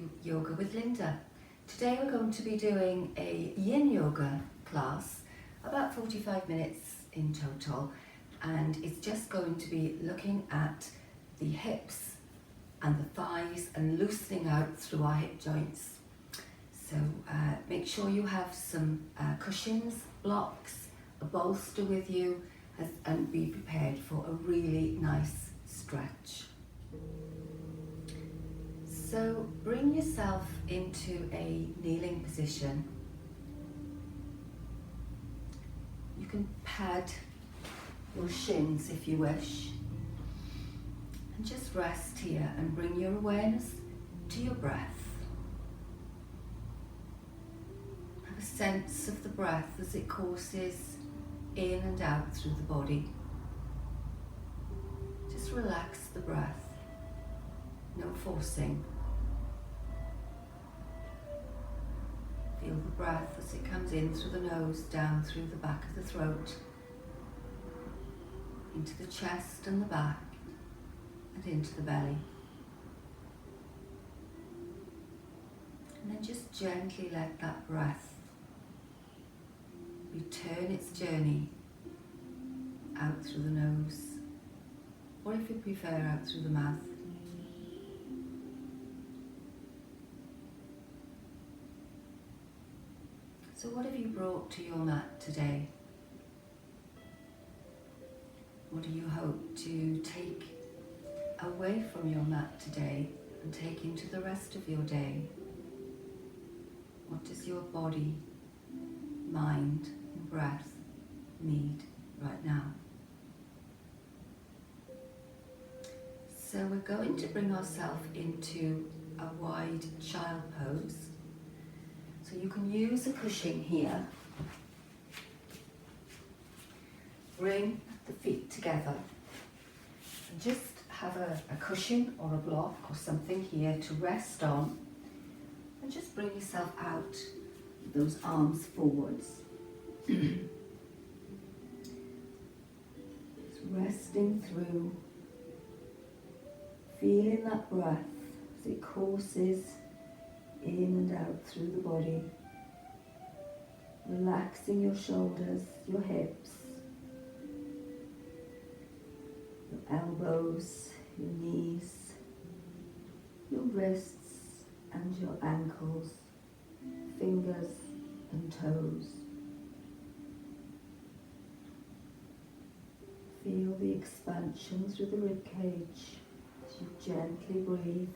to Yoga with Linda. Today we're going to be doing a yin yoga class, about 45 minutes in total, and it's just going to be looking at the hips and the thighs and loosening out through our hip joints. So make sure you have some cushions, blocks, a bolster with you, and be prepared for a really nice stretch. So bring yourself into a kneeling position. You can pad your shins if you wish. And just rest here and bring your awareness to your breath. Have a sense of the breath as it courses in and out through the body. Just relax the breath, no forcing. Feel the breath as it comes in through the nose, down through the back of the throat, into the chest and the back, and into the belly. And then just gently let that breath return its journey out through the nose, or if you prefer, out through the mouth. So what have you brought to your mat today? What do you hope to take away from your mat today and take into the rest of your day? What does your body, mind, and breath need right now? So we're going to bring ourselves into a wide child pose. So you can use a cushion here. Bring the feet together and just have a cushion or a block or something here to rest on, and just bring yourself out with those arms forwards. Just resting through, feeling that breath as it courses in and out through the body, relaxing your shoulders, your hips, your elbows, your knees, your wrists and your ankles, fingers and toes. Feel the expansion through the rib cage as you gently breathe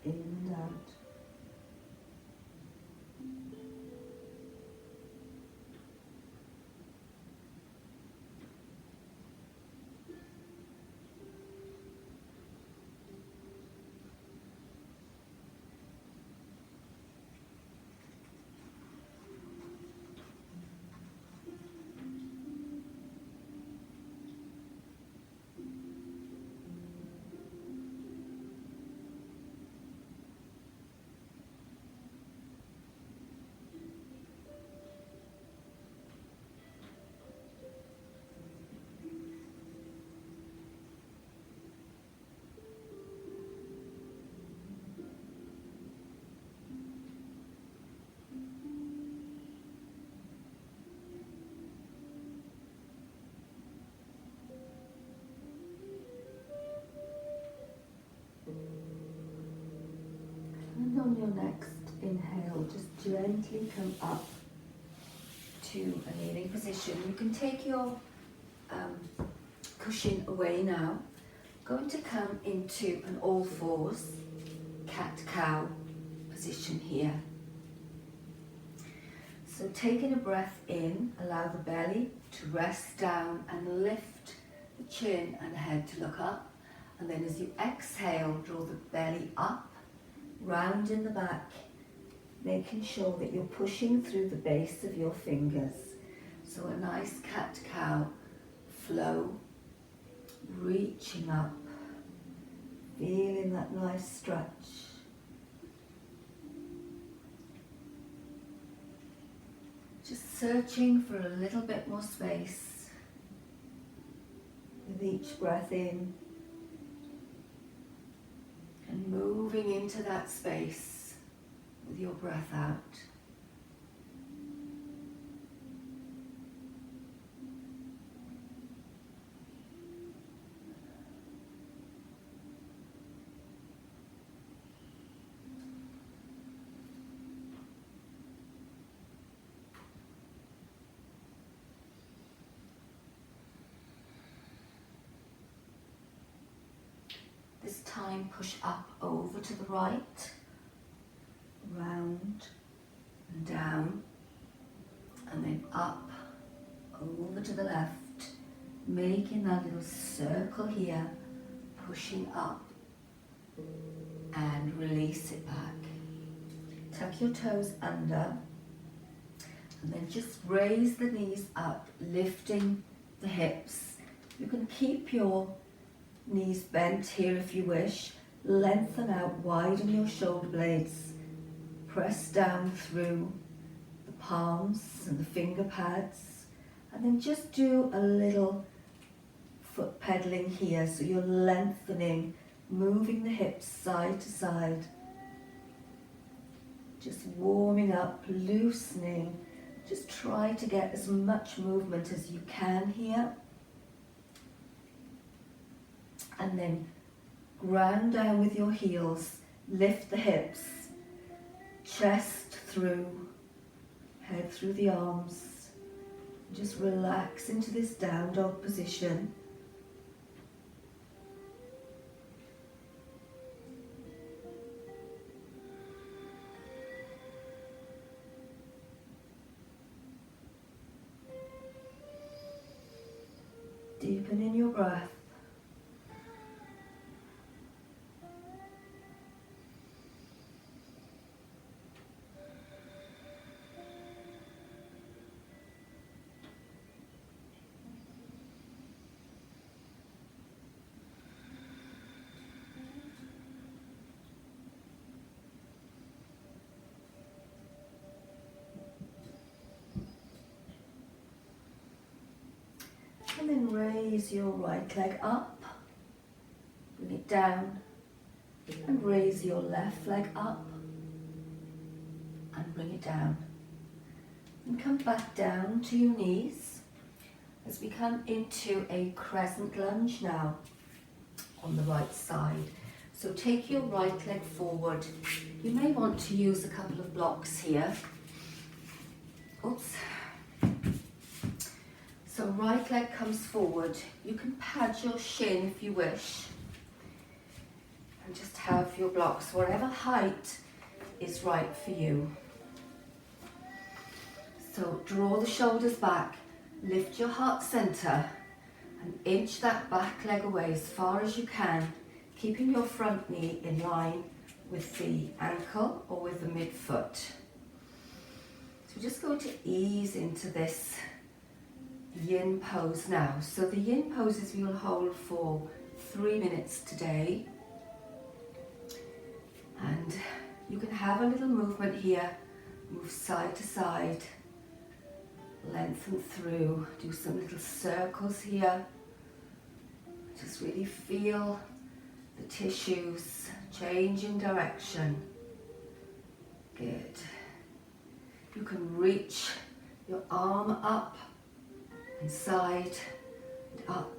in and out. And on your next inhale, just gently come up to a kneeling position. You can take your cushion away now. Going to come into an all fours, cat-cow position here. So taking a breath in, allow the belly to rest down and lift the chin and head to look up. And then as you exhale, draw the belly up, round in the back, making sure that you're pushing through the base of your fingers. So a nice cat-cow flow, reaching up, feeling that nice stretch. Just searching for a little bit more space with each breath in and moving into that space breath out. This time push up over to the right, round and down, and then up, over to the left, making that little circle here, pushing up, and release it back. Tuck your toes under, and then just raise the knees up, lifting the hips. You can keep your knees bent here if you wish. Lengthen out, widen your shoulder blades. Press down through the palms and the finger pads. And then just do a little foot pedaling here. So you're lengthening, moving the hips side to side. Just warming up, loosening. Just try to get as much movement as you can here. And then ground down with your heels, lift the hips, chest through, head through the arms. Just relax into this down dog position. Deepen in your breath. And then raise your right leg up, bring it down, and raise your left leg up, and bring it down. And come back down to your knees as we come into a crescent lunge now on the right side. So take your right leg forward. You may want to use a couple of blocks here. Oops. So right leg comes forward. You can pad your shin if you wish. And just have your blocks whatever height is right for you. So draw the shoulders back, lift your heart center, and inch that back leg away as far as you can, keeping your front knee in line with the ankle or with the midfoot. So we're just going to ease into this yin pose now. So the yin poses we will hold for 3 minutes today. And you can have a little movement here, move side to side, lengthen through, do some little circles here. Just really feel the tissues change in direction. Good. You can reach your arm up and side and up.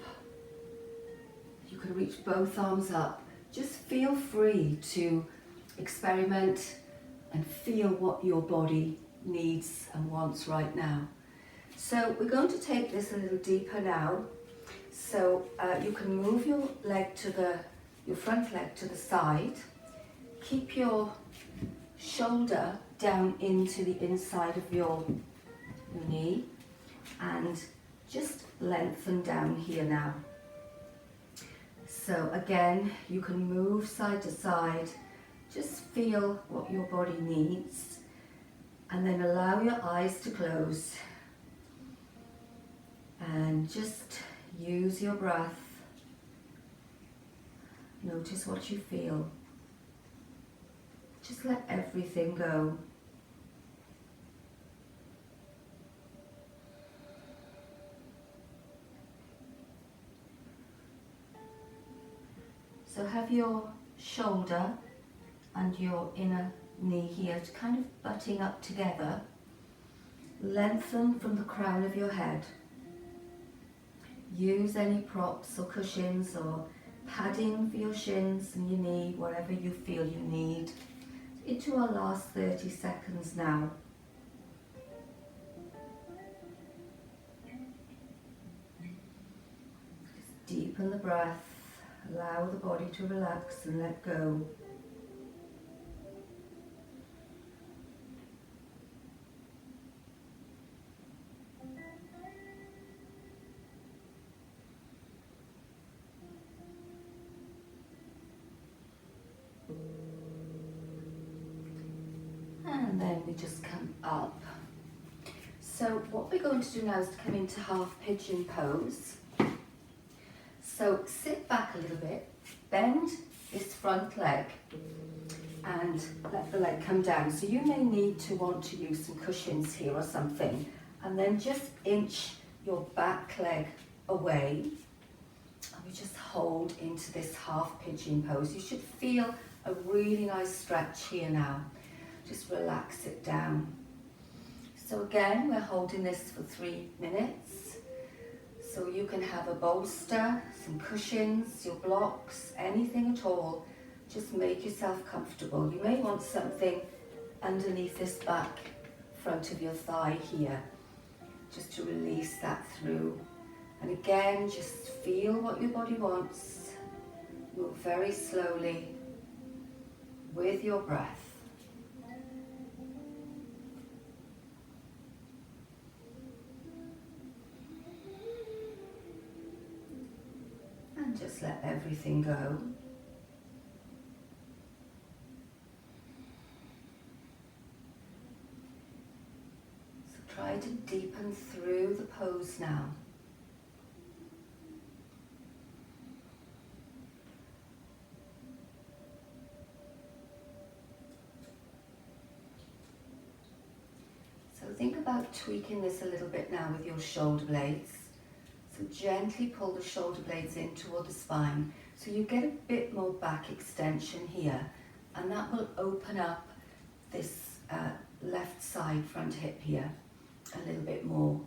You can reach both arms up. Just feel free to experiment and feel what your body needs and wants right now. So we're going to take this a little deeper now. So you can move your front leg to the side. Keep your shoulder down into the inside of your knee and just lengthen down here now. So again, you can move side to side. Just feel what your body needs and then allow your eyes to close and just use your breath. Notice what you feel. Just let everything go. So have your shoulder and your inner knee here to kind of butting up together. Lengthen from the crown of your head. Use any props or cushions or padding for your shins and your knee, whatever you feel you need. Into our last 30 seconds now. Just deepen the breath, allow the body to relax and let go. And then we just come up. So what we're going to do now is to come into half pigeon pose. So sit back a little bit, bend this front leg and let the leg come down. So you may need to want to use some cushions here or something, and then just inch your back leg away. And we just hold into this half pigeon pose. You should feel a really nice stretch here now. Just relax it down. So again, we're holding this for 3 minutes. So you can have a bolster, some cushions, your blocks, anything at all. Just make yourself comfortable. You may want something underneath this back front of your thigh here, just to release that through. And again, just feel what your body wants. Move very slowly with your breath. And just let everything go. So try to deepen through the pose now. So think about tweaking this a little bit now with your shoulder blades. So gently pull the shoulder blades in toward the spine, so you get a bit more back extension here, and that will open up this left side front hip here a little bit more.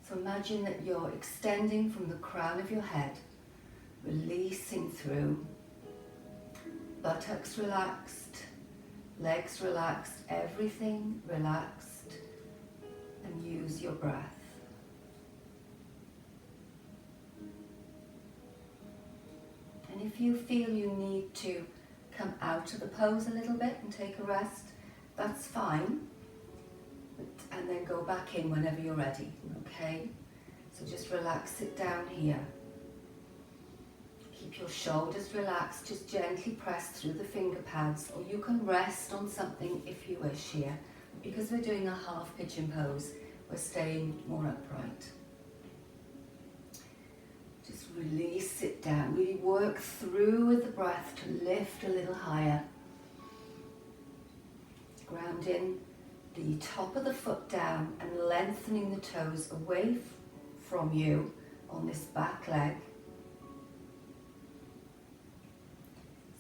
So imagine that you're extending from the crown of your head, releasing through, buttocks relaxed, legs relaxed, everything relaxed, and use your breath. And if you feel you need to come out of the pose a little bit and take a rest, that's fine. And then go back in whenever you're ready, okay? So just relax it down here. Keep your shoulders relaxed, just gently press through the finger pads, or you can rest on something if you wish here. Because we're doing a half pigeon pose, we're staying more upright. Just release it down, really work through with the breath to lift a little higher. Grounding the top of the foot down and lengthening the toes away from you on this back leg.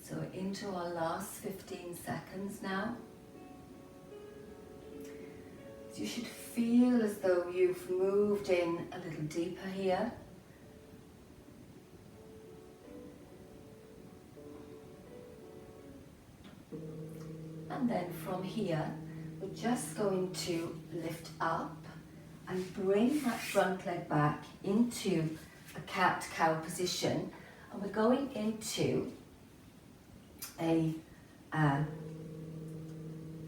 So into our last 15 seconds now. So you should feel as though you've moved in a little deeper here. And then from here, we're just going to lift up and bring that front leg back into a cat-cow position. And we're going into a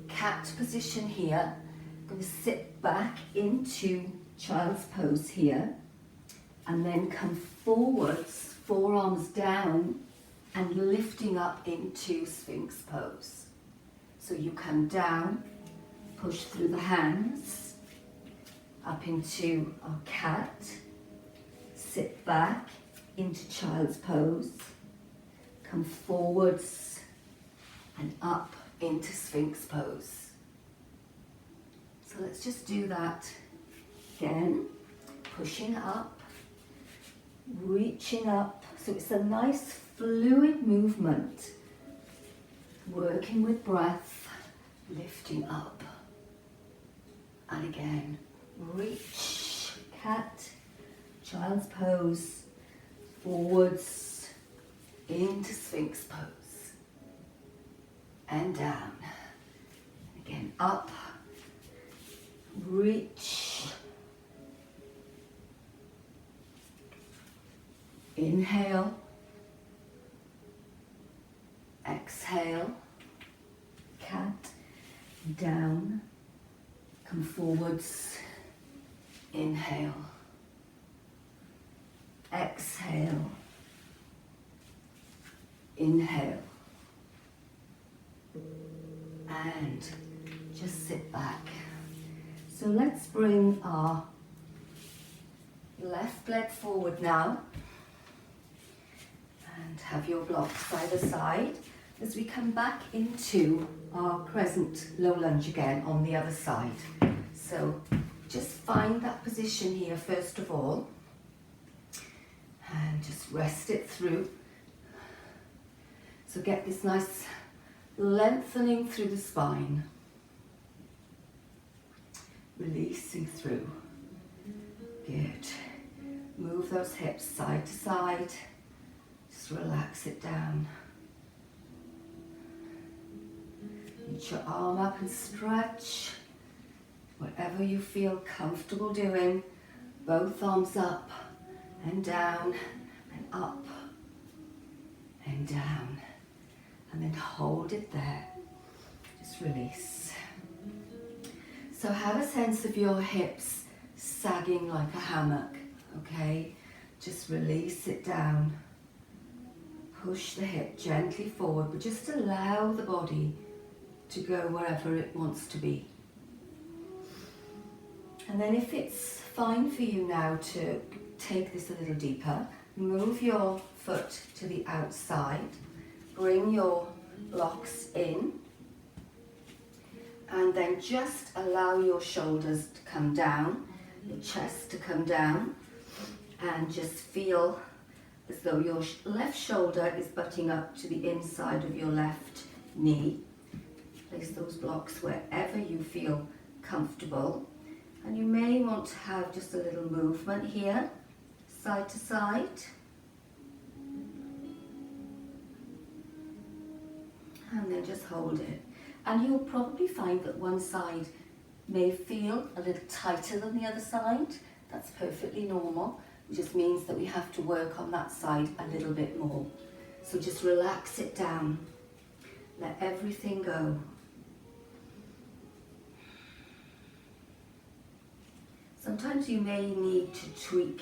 cat position here. I'm going to sit back into child's pose here. And then come forwards, forearms down, and lifting up into Sphinx pose. So you come down, push through the hands, up into our cat, sit back into child's pose, come forwards and up into Sphinx pose. So let's just do that again, pushing up, reaching up. So it's a nice fluid movement, working with breath, lifting up, and again, reach, cat, child's pose, forwards, into Sphinx pose, and down, again, up, reach, inhale, exhale, cat, down, come forwards, inhale, exhale, inhale, and just sit back. So let's bring our left leg forward now and have your blocks either side as we come back into our crescent low lunge again on the other side. So just find that position here first of all and just rest it through. So get this nice lengthening through the spine, releasing through. Good. Move those hips side to side. Just relax it down. Reach your arm up and stretch. Whatever you feel comfortable doing. Both arms up and down and up and down. And then hold it there. Just release. So have a sense of your hips sagging like a hammock, okay? Just release it down. Push the hip gently forward, but just allow the body to go wherever it wants to be. And then if it's fine for you now to take this a little deeper, move your foot to the outside, bring your blocks in, and then just allow your shoulders to come down, your chest to come down, and just feel as though your left shoulder is butting up to the inside of your left knee. Place those blocks wherever you feel comfortable. And you may want to have just a little movement here, side to side. And then just hold it. And you'll probably find that one side may feel a little tighter than the other side. That's perfectly normal. It just means that we have to work on that side a little bit more. So just relax it down. Let everything go. Sometimes you may need to tweak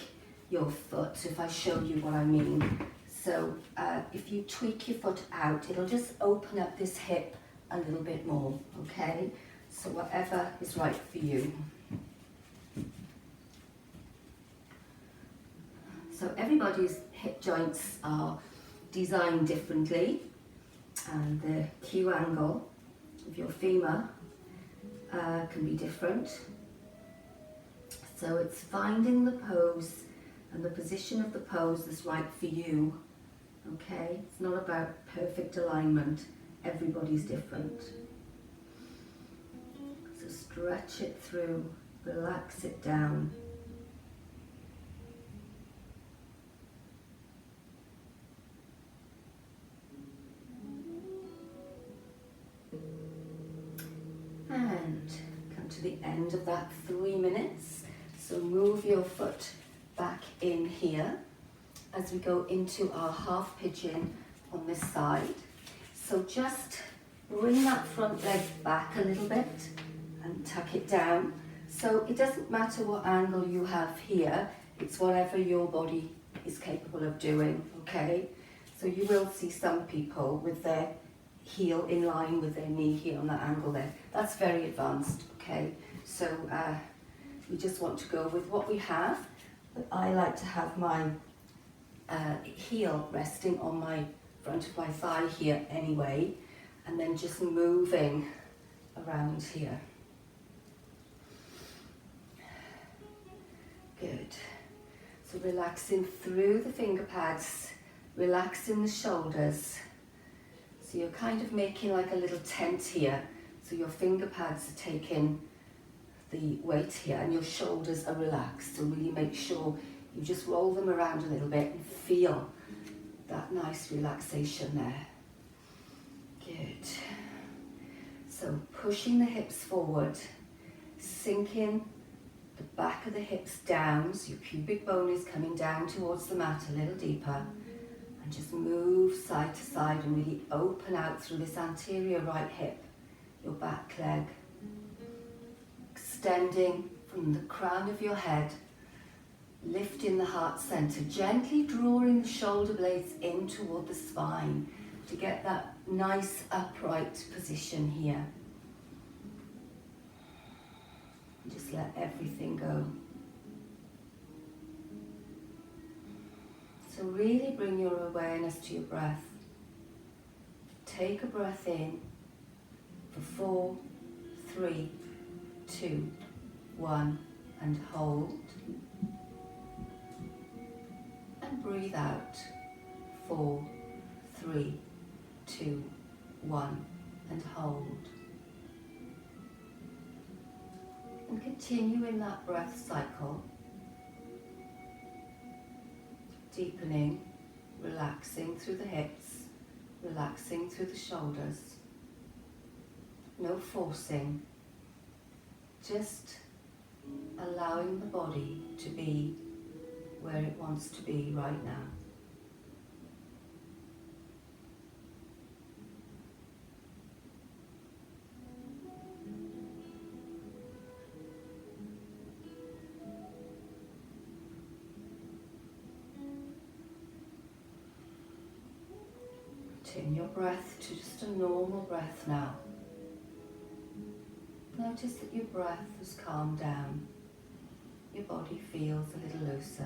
your foot if I show you what I mean. So if you tweak your foot out, it'll just open up this hip a little bit more, okay? So whatever is right for you. So everybody's hip joints are designed differently, and the Q angle of your femur can be different. So it's finding the pose and the position of the pose that's right for you, okay? It's not about perfect alignment. Everybody's different. So stretch it through, relax it down. And come to the end of that 3 minutes. So move your foot back in here as we go into our half pigeon on this side. So just bring that front leg back a little bit and tuck it down. So it doesn't matter what angle you have here, it's whatever your body is capable of doing, okay? So you will see some people with their heel in line with their knee here on that angle there. That's very advanced, okay? So we just want to go with what we have. But I like to have my heel resting on my front of my thigh here anyway, and then just moving around here. Good. So relaxing through the finger pads, relaxing the shoulders. So you're kind of making like a little tent here. So your finger pads are taking the weight here and your shoulders are relaxed. So really make sure you just roll them around a little bit and feel that nice relaxation there. Good. So pushing the hips forward, sinking the back of the hips down, so your pubic bone is coming down towards the mat a little deeper, and just move side to side and really open out through this anterior right hip, your back leg, extending from the crown of your head, lifting the heart center, gently drawing the shoulder blades in toward the spine to get that nice upright position here. Just let everything go. So really bring your awareness to your breath. Take a breath in for 4, 3, 2, 1, and hold. And breathe out. 4, 3, 2, 1, and hold. And continue in that breath cycle, deepening, relaxing through the hips, relaxing through the shoulders. No forcing, just allowing the body to be where it wants to be right now. Turn your breath to just a normal breath now. Notice that your breath has calmed down. Your body feels a little looser.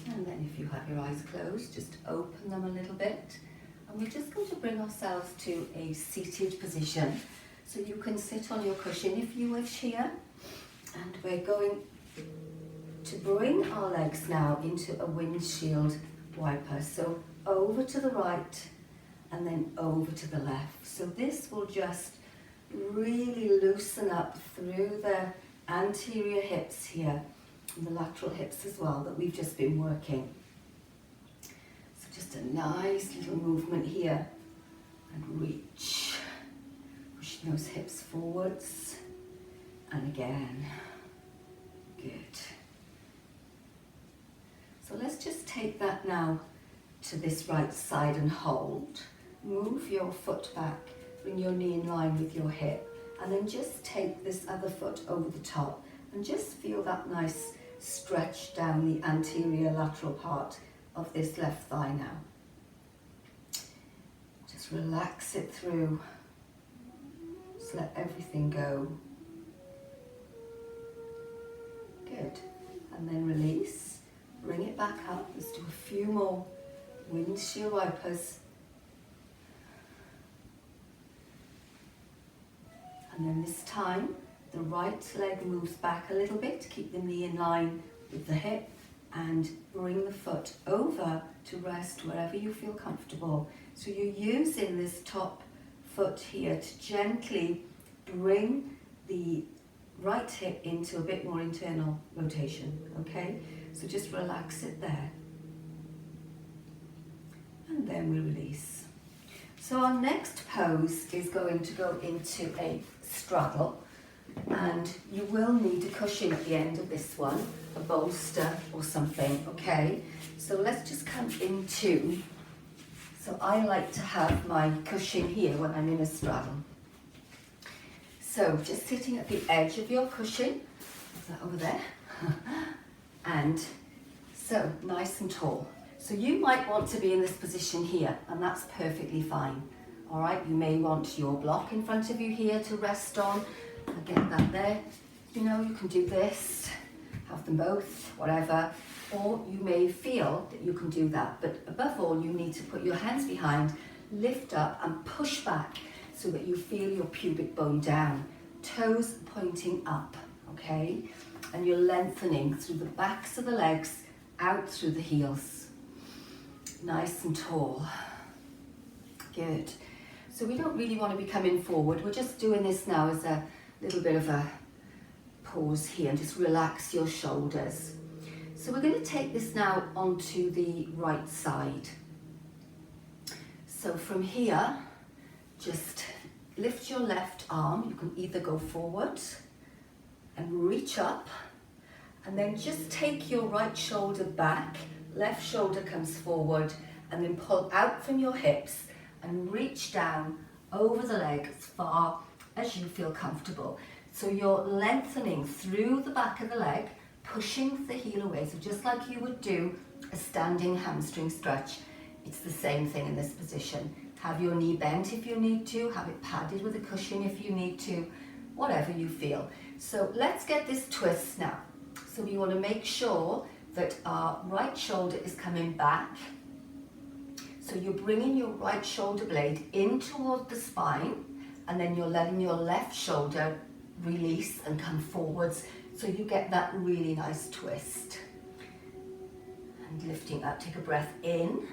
And then if you have your eyes closed, just open them a little bit. And we're just going to bring ourselves to a seated position. So you can sit on your cushion if you wish here. And we're going to bring our legs now into a windshield wiper. So over to the right and then over to the left. So this will just really loosen up through the anterior hips here and the lateral hips as well that we've just been working. So just a nice little movement here and reach. Pushing those hips forwards and again. Good. So let's just take that now to this right side and hold. Move your foot back, bring your knee in line with your hip, and then just take this other foot over the top and just feel that nice stretch down the anterior lateral part of this left thigh now. Just relax it through. Just let everything go. Good. And then release. Bring it back up. Let's do a few more windshield wipers. And then this time, the right leg moves back a little bit to keep the knee in line with the hip and bring the foot over to rest wherever you feel comfortable. So you're using this top foot here to gently bring the right hip into a bit more internal rotation, okay? So just relax it there. And then we release. So our next pose is going to go into a straddle, and you will need a cushion at the end of this one, a bolster or something, okay? So let's just come into, so I like to have my cushion here when I'm in a straddle. So just sitting at the edge of your cushion, is that over there? And so nice and tall. So you might want to be in this position here, and that's perfectly fine. All right, you may want your block in front of you here to rest on. I'll get that there. You know, you can do this, have them both, whatever. Or you may feel that you can do that. But above all, you need to put your hands behind, lift up and push back so that you feel your pubic bone down. Toes pointing up, okay? and you're lengthening through the backs of the legs, out through the heels. Nice and tall. Good. So we don't really want to be coming forward. We're just doing this now as a little bit of a pause here, and just relax your shoulders. So we're going to take this now onto the right side. So from here, just lift your left arm. You can either go forward and reach up, and then just take your right shoulder back, left shoulder comes forward, and then pull out from your hips and reach down over the leg as far as you feel comfortable. So you're lengthening through the back of the leg, pushing the heel away. So just like you would do a standing hamstring stretch, it's the same thing in this position. Have your knee bent if you need to, have it padded with a cushion if you need to, whatever you feel. So let's get this twist now. So we want to make sure that our right shoulder is coming back. So you're bringing your right shoulder blade in toward the spine, and then you're letting your left shoulder release and come forwards, so you get that really nice twist. And lifting up, take a breath in.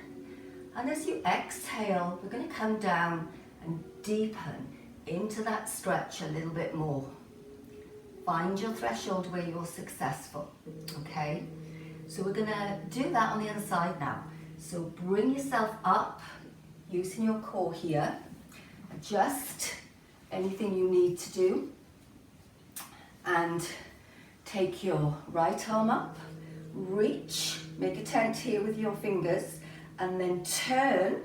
And as you exhale, we're going to come down and deepen into that stretch a little bit more. Find your threshold where you're successful, okay? So we're going to do that on the other side now. So bring yourself up, using your core here. Adjust anything you need to do. And take your right arm up, reach, make a tent here with your fingers, and then turn,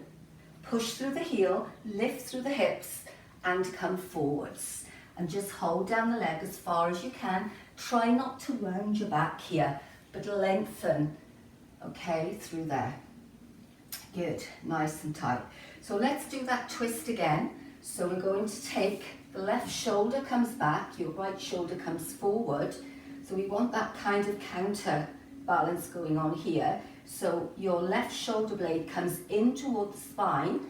push through the heel, lift through the hips, and come forwards. And just hold down the leg as far as you can. Try not to round your back here, but lengthen, okay, through there. Good, nice and tight. So let's do that twist again. So we're going to take the left shoulder comes back, your right shoulder comes forward. So we want that kind of counter balance going on here. So your left shoulder blade comes in toward the spine,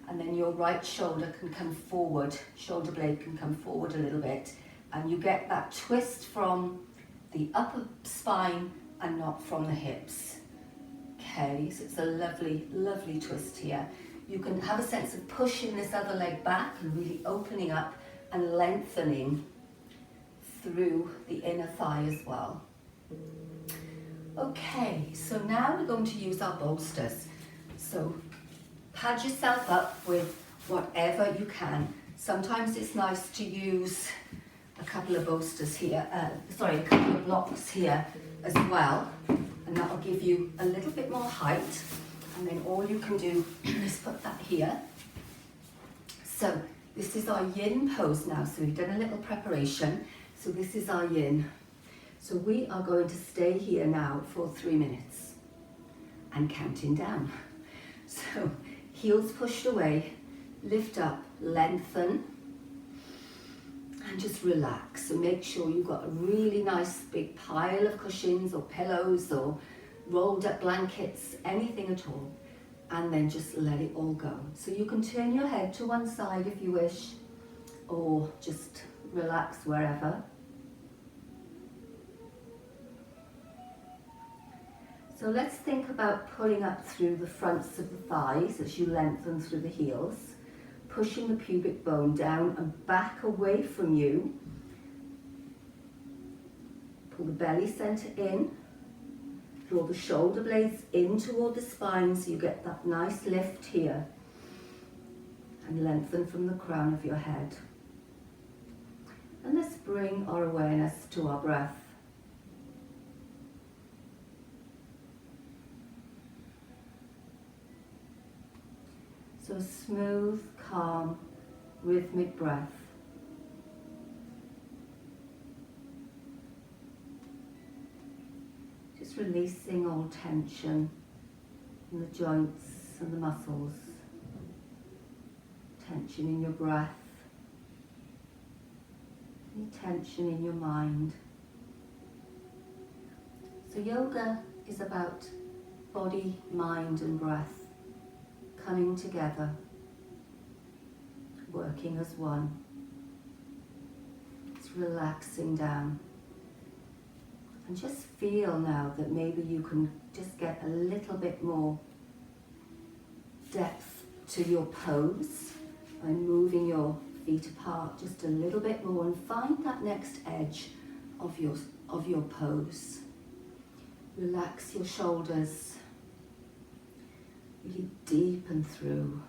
and then your right shoulder can come forward, shoulder blade can come forward a little bit, and you get that twist from the upper spine and not from the hips. Okay, so it's a lovely, lovely twist here. You can have a sense of pushing this other leg back and really opening up and lengthening through the inner thigh as well. Okay, so now we're going to use our bolsters. So pad yourself up with whatever you can. Sometimes it's nice to use a couple of bolsters here, a couple of blocks here as well, and that will give you a little bit more height. And then all you can do is put that here. So this is our yin pose now. So we've done a little preparation. So this is our yin. So we are going to stay here now for 3 minutes and counting down. So heels pushed away, lift up, lengthen, and just relax. So make sure you've got a really nice big pile of cushions or pillows or rolled up blankets, anything at all, and then just let it all go. So you can turn your head to one side if you wish, or just relax wherever. So let's think about pulling up through the fronts of the thighs as you lengthen through the heels, pushing the pubic bone down and back away from you. Pull the belly center in, draw the shoulder blades in toward the spine so you get that nice lift here, and lengthen from the crown of your head. And let's bring our awareness to our breath. So a smooth, calm, rhythmic breath. Just releasing all tension in the joints and the muscles. Tension in your breath. Any tension in your mind. So yoga is about body, mind and breath coming together, working as one. It's relaxing down And just feel now that maybe you can just get a little bit more depth to your pose by moving your feet apart just a little bit more, and find that next edge of your pose. Relax your shoulders, really deepen through.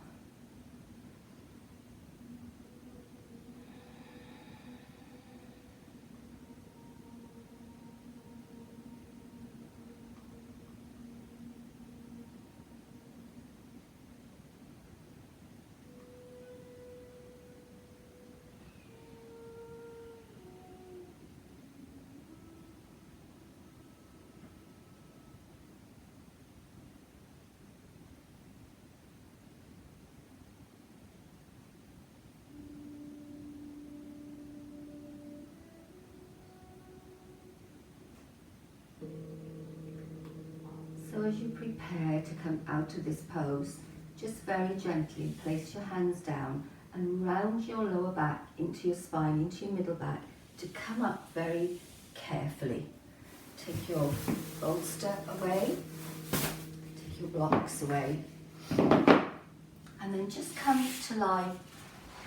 So as you prepare to come out of this pose, just very gently place your hands down and round your lower back into your spine, into your middle back, to come up very carefully. Take your bolster away, take your blocks away, and then just come to lie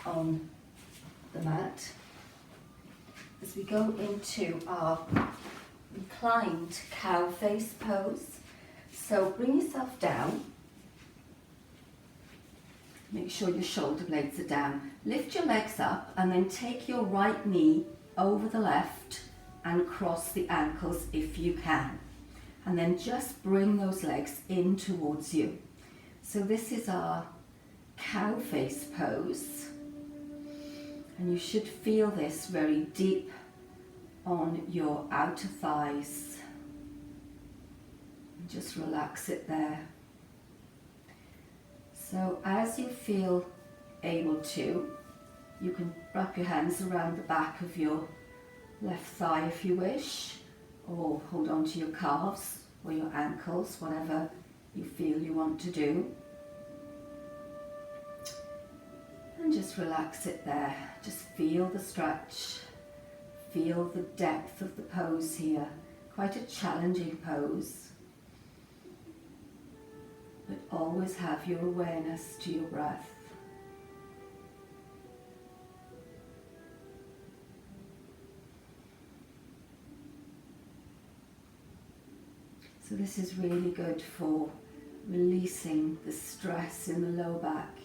on the mat as we go into our reclined cow face pose. So bring yourself down, make sure your shoulder blades are down, lift your legs up and then take your right knee over the left and cross the ankles if you can, and then just bring those legs in towards you. So this is our cow face pose, and you should feel this very deep on your outer thighs. Just relax it there. So as you feel able to, you can wrap your hands around the back of your left thigh if you wish, or hold on to your calves or your ankles, whatever you feel you want to do. And just relax it there. Just feel the stretch, feel the depth of the pose here. Quite a challenging pose. But always have your awareness to your breath. So this is really good for releasing the stress in the low back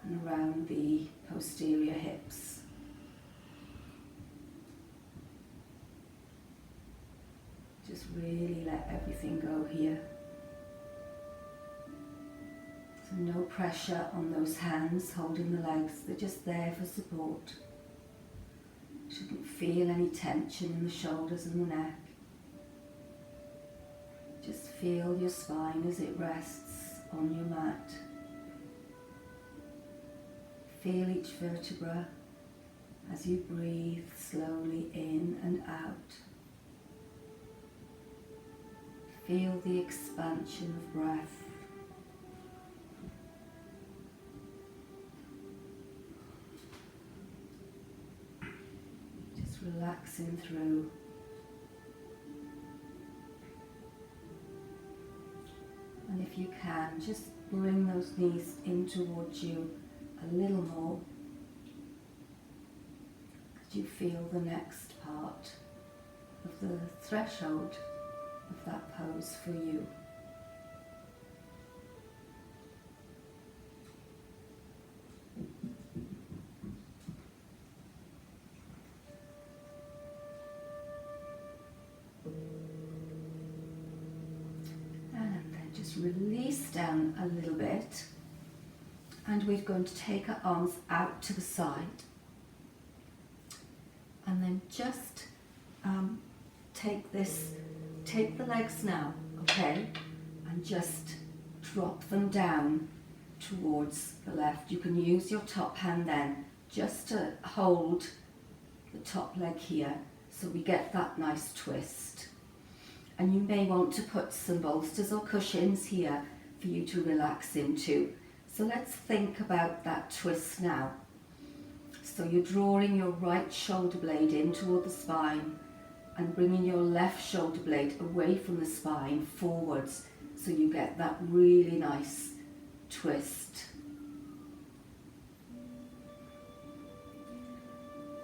and around the posterior hips. Just really let everything go here. So no pressure on those hands holding the legs, they're just there for support. Shouldn't feel any tension in the shoulders and the neck. Just feel your spine as it rests on your mat. Feel each vertebra as you breathe slowly in and out. Feel the expansion of breath. Just relaxing through. And if you can, just bring those knees in towards you a little more as you feel the next part of the threshold of that pose for you. Just release down a little bit, and we're going to take our arms out to the side, and then just take the legs now, okay, and just drop them down towards the left. You can use your top hand then just to hold the top leg here so we get that nice twist. And you may want to put some bolsters or cushions here for you to relax into. So let's think about that twist now. So you're drawing your right shoulder blade in toward the spine, and bringing your left shoulder blade away from the spine forwards so you get that really nice twist.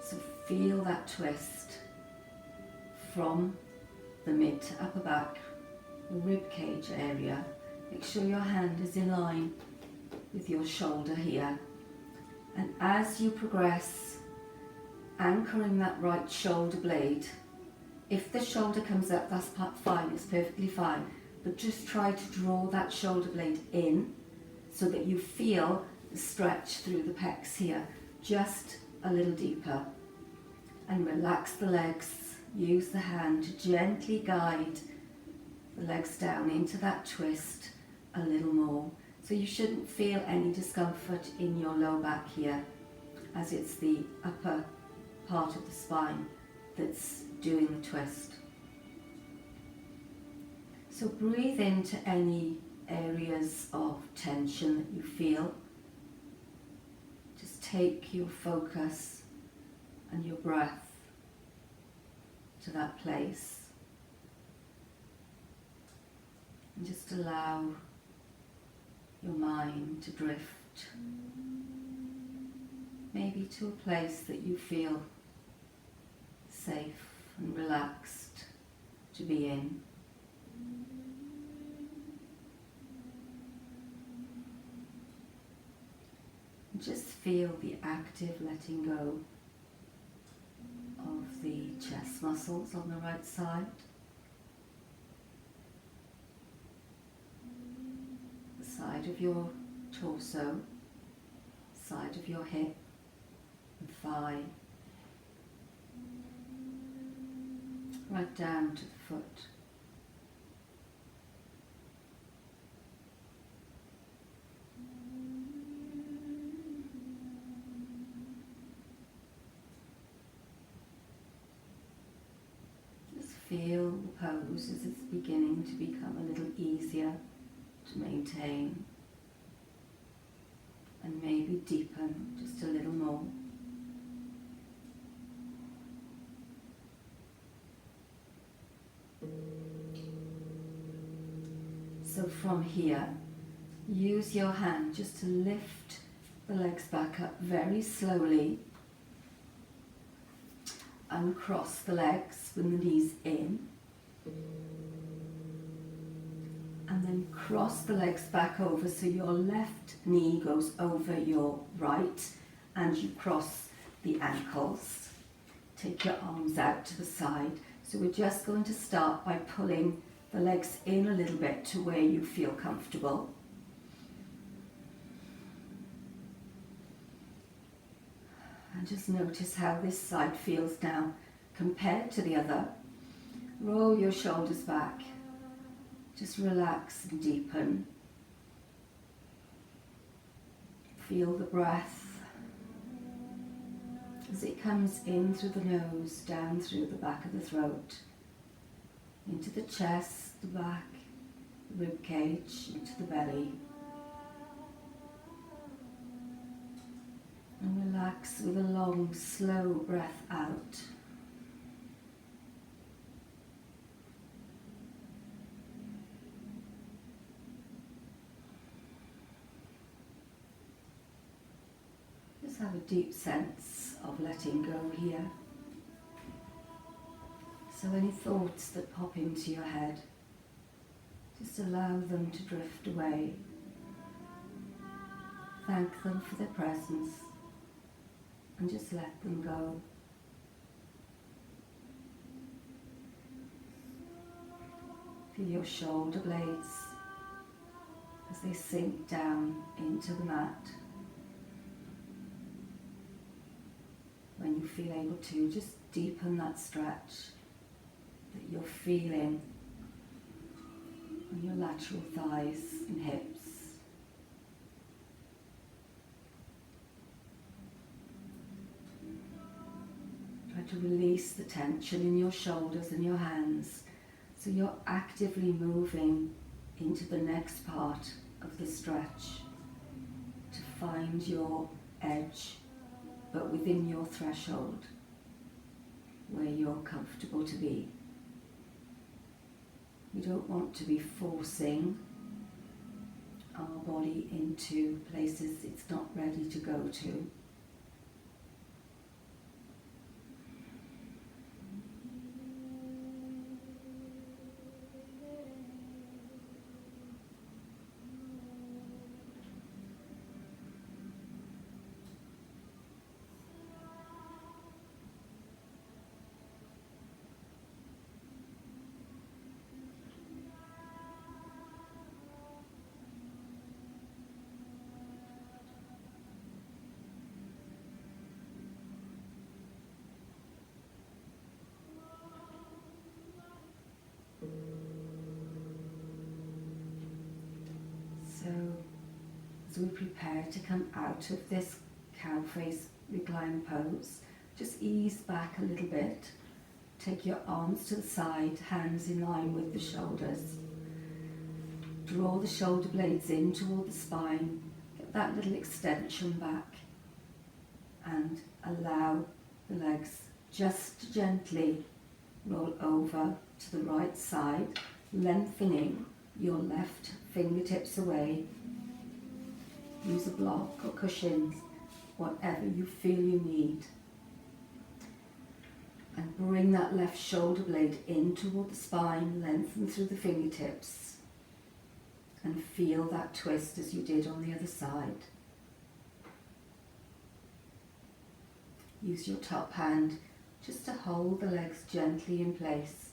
So feel that twist from the mid to upper back, the rib cage area. Make sure your hand is in line with your shoulder here. And as you progress, anchoring that right shoulder blade. If the shoulder comes up, that's fine, it's perfectly fine. But just try to draw that shoulder blade in so that you feel the stretch through the pecs here, just a little deeper. And relax the legs. Use the hand to gently guide the legs down into that twist a little more. So you shouldn't feel any discomfort in your low back here, as it's the upper part of the spine that's doing the twist. So breathe into any areas of tension that you feel. Just take your focus and your breath to that place. And just allow your mind to drift, maybe to a place that you feel safe and relaxed to be in. And just feel the active letting go of the chest muscles on the right side, the side of your torso, side of your hip and thigh, right down to the foot. Feel the pose as it's beginning to become a little easier to maintain, and maybe deepen just a little more. So from here, use your hand just to lift the legs back up very slowly. Uncross the legs with the knees in, and then cross the legs back over so your left knee goes over your right and you cross the ankles. Take your arms out to the side. So we're just going to start by pulling the legs in a little bit to where you feel comfortable. And just notice how this side feels now compared to the other. Roll your shoulders back. Just relax and deepen. Feel the breath as it comes in through the nose, down through the back of the throat, into the chest, the back, the rib cage, into the belly. And relax with a long, slow breath out. Just have a deep sense of letting go here. So any thoughts that pop into your head, just allow them to drift away. Thank them for their presence. And just let them go. Feel your shoulder blades as they sink down into the mat. When you feel able to, just deepen that stretch that you're feeling on your lateral thighs and hips. To release the tension in your shoulders and your hands, so you're actively moving into the next part of the stretch to find your edge, but within your threshold. where you're comfortable to be. We don't want to be forcing our body into places it's not ready to go to. So, as we prepare to come out of this cow face recline pose, just ease back a little bit. Take your arms to the side, hands in line with the shoulders. Draw the shoulder blades in toward the spine, get that little extension back, and allow the legs just to gently roll over to the right side, lengthening your left fingertips away. Use a block or cushions, whatever you feel you need. And bring that left shoulder blade in toward the spine, lengthen through the fingertips, and feel that twist as you did on the other side. Use your top hand just to hold the legs gently in place,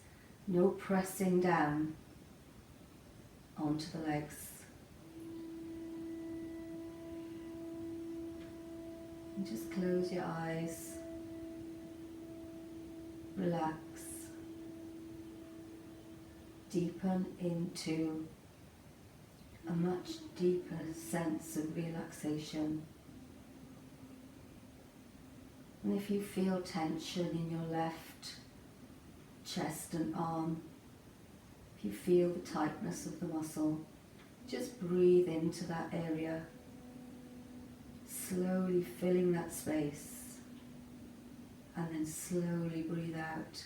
no pressing down onto the legs. And just close your eyes, relax, deepen into a much deeper sense of relaxation. And if you feel tension in your left chest and arm, if you feel the tightness of the muscle, just breathe into that area, slowly filling that space, and then slowly breathe out.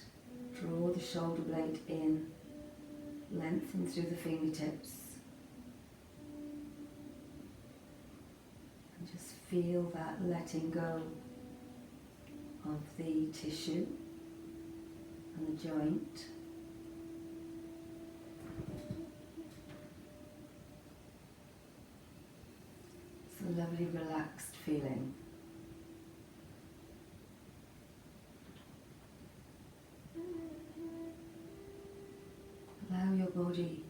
Draw the shoulder blade in, lengthen through the fingertips, and just feel that letting go of the tissue and the joint. It's a lovely relaxed feeling. Allow your body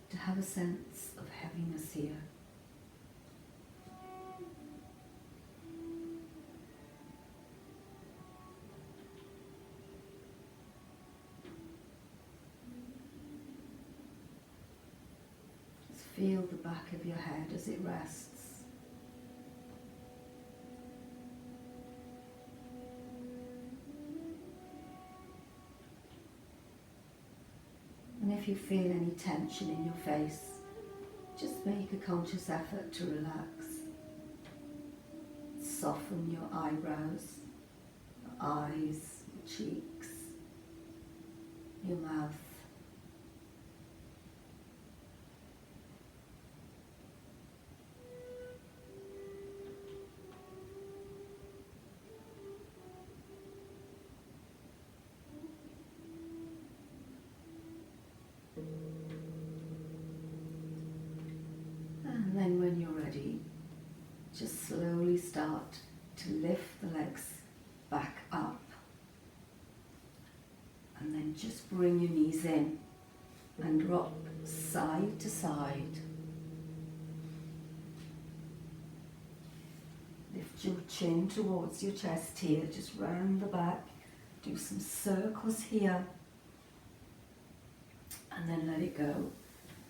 to have a sense of heaviness here. Feel the back of your head as it rests. And if you feel any tension in your face, just make a conscious effort to relax. Soften your eyebrows, your eyes, your cheeks, your mouth. And then when you're ready, just slowly start to lift the legs back up. And then just bring your knees in and rock side to side. Lift your chin towards your chest here, just round the back. Do some circles here. And then let it go.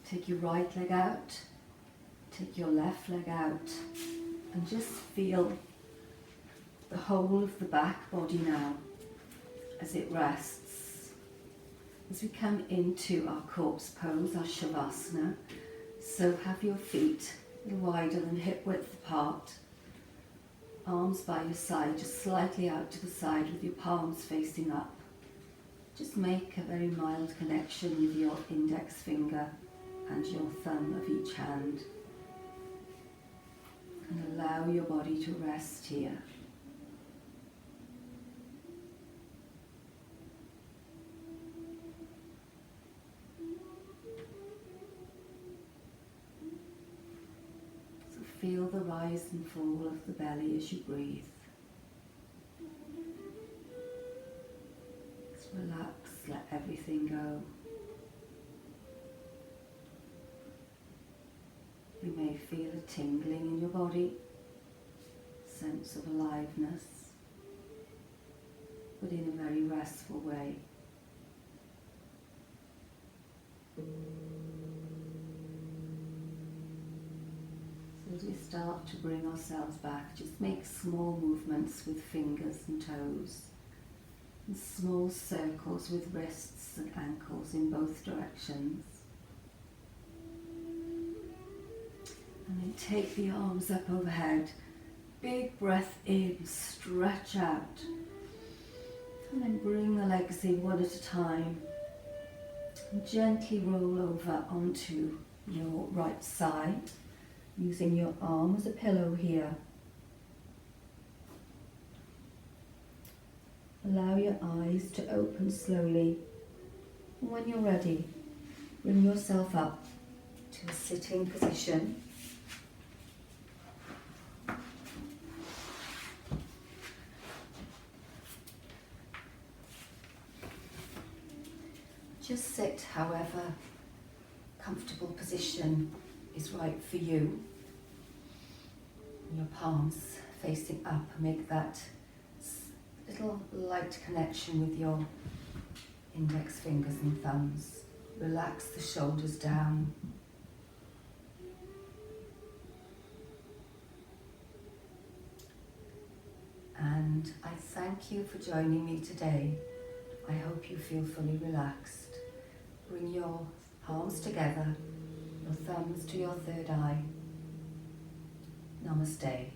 Take your right leg out, take your left leg out, and just feel the whole of the back body now as it rests. As we come into our corpse pose, our Shavasana, so have your feet a little wider than hip width apart, arms by your side, just slightly out to the side with your palms facing up. Just make a very mild connection with your index finger and your thumb of each hand, and allow your body to rest here. So feel the rise and fall of the belly as you breathe. Just relax, let everything go. You may feel a tingling in your body, sense of aliveness, but in a very restful way. So as we start to bring ourselves back, just make small movements with fingers and toes, and small circles with wrists and ankles in both directions. And then take the arms up overhead. Big breath in, stretch out. And then bring the legs in one at a time. And gently roll over onto your right side, using your arm as a pillow here. Allow your eyes to open slowly. And when you're ready, bring yourself up to a sitting position. Just sit however comfortable position is right for you. Your palms facing up, make that little light connection with your index fingers and thumbs. Relax the shoulders down. And I thank you for joining me today. I hope you feel fully relaxed. Bring your palms together, your thumbs to your third eye. Namaste.